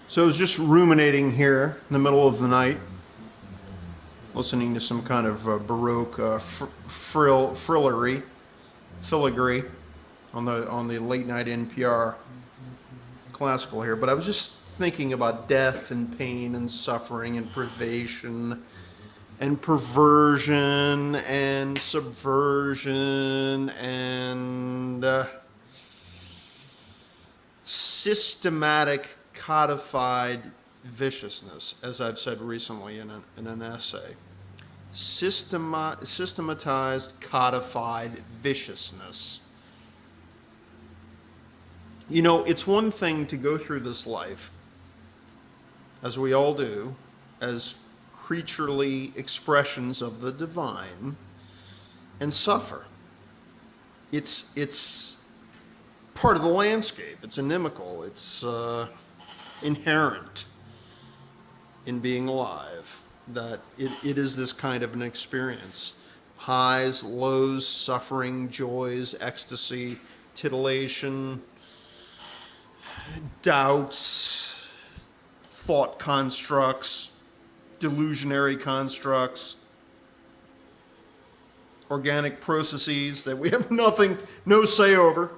So I was just ruminating here in the middle of the night, listening to some kind of Baroque filigree on the late night NPR classical here. But I was just thinking about death and pain and suffering and privation and perversion and subversion and systematic codified viciousness, as I've said recently in an essay. Systematized, codified viciousness. You know, it's one thing to go through this life, as we all do, as creaturely expressions of the divine, and suffer. It's part of the landscape. It's inimical. It's inherent in being alive, that it is this kind of an experience. Highs, lows, suffering, joys, ecstasy, titillation, doubts, thought constructs, delusionary constructs, organic processes that we have no say over,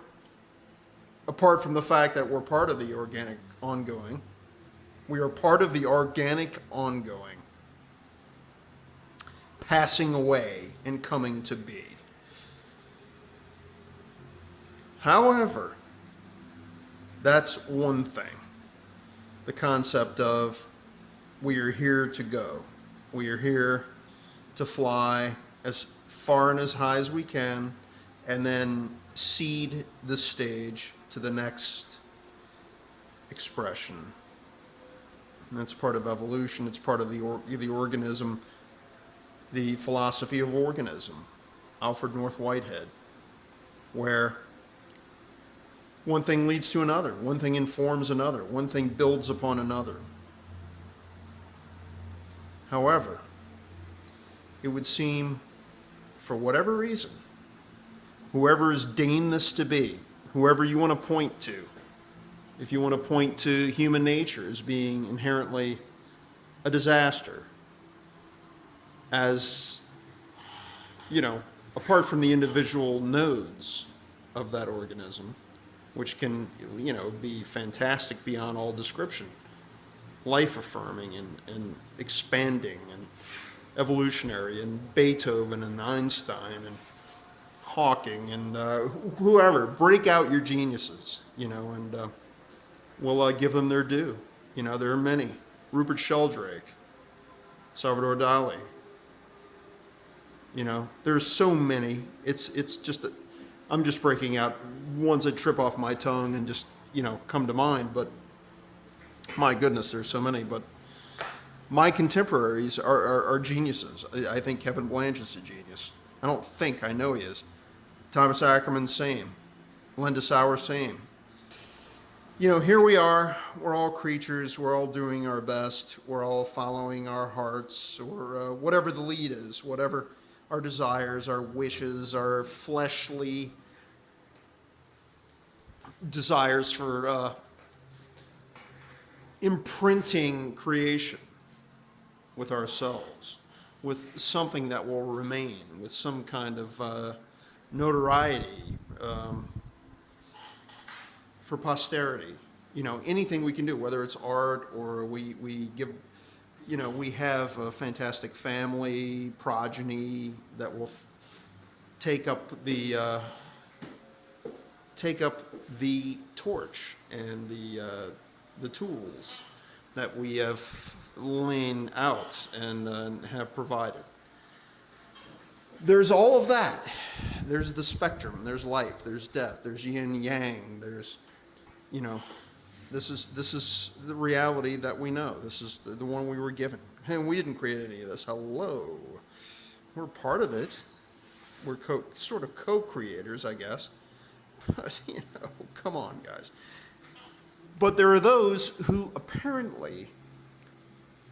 apart from the fact that we're part of the organic ongoing. We are part of the organic ongoing, passing away and coming to be. However, that's one thing. The concept of we are here to go. We are here to fly as far and as high as we can, and then cede the stage to the next expression. And that's part of evolution. It's part of the organism, the philosophy of organism, Alfred North Whitehead, where one thing leads to another, one thing informs another, one thing builds upon another. However, it would seem, for whatever reason, whoever has deigned this to be, whoever you want to point to, if you want to point to human nature as being inherently a disaster, as, apart from the individual nodes of that organism, which can, be fantastic beyond all description, life affirming and expanding and evolutionary, and Beethoven and Einstein and Hawking and whoever. Break out your geniuses, and we'll give them their due. There are many. Rupert Sheldrake, Salvador Dali. There's so many. It's just that I'm just breaking out ones that trip off my tongue and just come to mind. But my goodness, there's so many. But my contemporaries are geniuses. I think Kevin Blanche is a genius. I know he is. Thomas Ackerman, same. Linda Sauer, same. Here we are. We're all creatures. We're all doing our best. We're all following our hearts, or whatever the lead is, whatever our desires, our wishes, our fleshly desires for imprinting creation with ourselves, with something that will remain, with some kind of notoriety for posterity. Anything we can do, whether it's art or we give, we have a fantastic family progeny that will take up the torch and the tools that we have laid out and have provided. There's all of that. There's the spectrum. There's life. There's death. There's yin yang. There's, this is the reality that we know. This is the one we were given. And we didn't create any of this. Hello. We're part of it. We're sort of co-creators, I guess. But, come on, guys. But there are those who apparently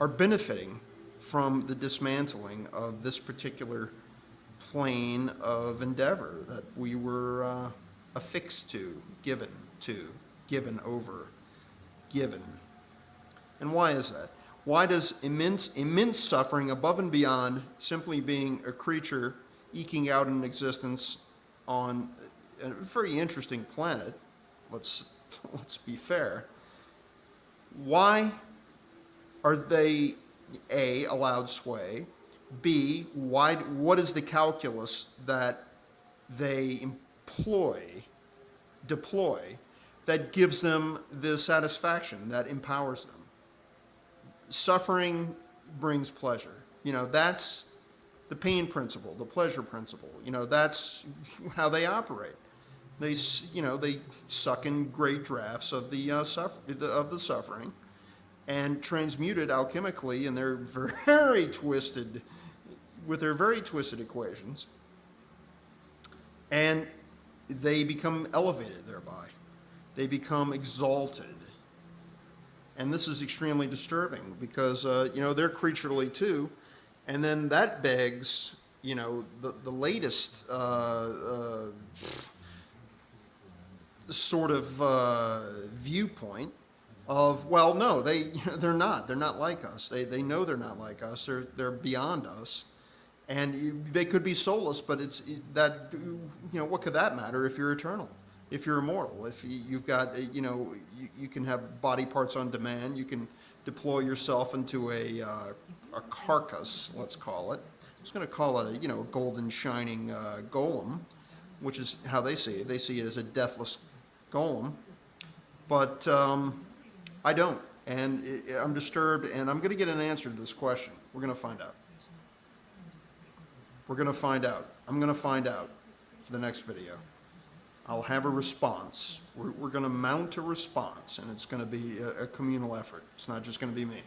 are benefiting from the dismantling of this particular plane of endeavor that we were affixed to, given over. given. And why is that? Why does immense suffering above and beyond simply being a creature eking out an existence on a very interesting planet, let's be fair, why are they A, allowed sway, B, what is the calculus that they deploy, that gives them the satisfaction, that empowers them? Suffering brings pleasure. That's the pain principle, the pleasure principle. That's how they operate. They suck in great drafts of the suffering, and transmute it alchemically in their very twisted, with their very twisted equations, and they become elevated thereby. They become exalted. And this is extremely disturbing because, they're creaturely too. And then that begs, the latest sort of viewpoint of, well, no, they're not. They're not like us. They know they're not like us. They're beyond us. And they could be soulless, but what could that matter if you're eternal? If you're immortal, if you've got, you can have body parts on demand, you can deploy yourself into a carcass, let's call it. I was going to call it a golden shining golem, which is how they see it. They see it as a deathless golem, but I don't, and I'm disturbed, and I'm going to get an answer to this question. We're going to find out. We're going to find out. I'm going to find out for the next video. I'll have a response. We're going to mount a response, and it's going to be a communal effort. It's not just going to be me.